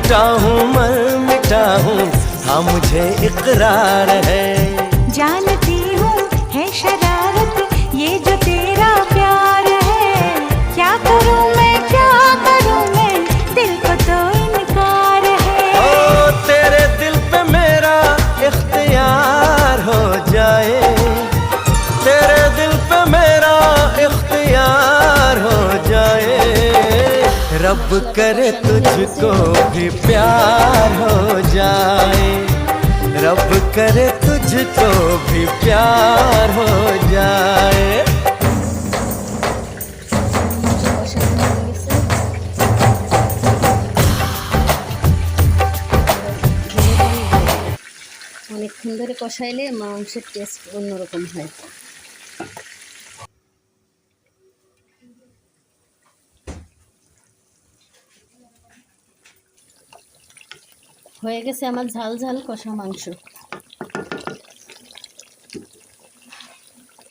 टूटा हूँ मर मिटा हूँ, हाँ मुझे इकरार है। जानती हूँ है शरारत ये जो तेरा प्यार है, क्या करूँ मैं क्या करूँ मैं, दिल को तो इनकार है। ओ तेरे दिल पे मेरा इख्तियार हो जाए, तेरे दिल पे मेरा इख्तियार हो जाए। रब करे तुझको भी प्यार हो जाए, रब करे तुझको भी प्यार हो जाए। অনেকক্ষণ ধরে কষাইলে মাংসের টেস্ট অন্যরকম হয়। হয়ে গেছে আমার ঝাল ঝাল কষা মাংস।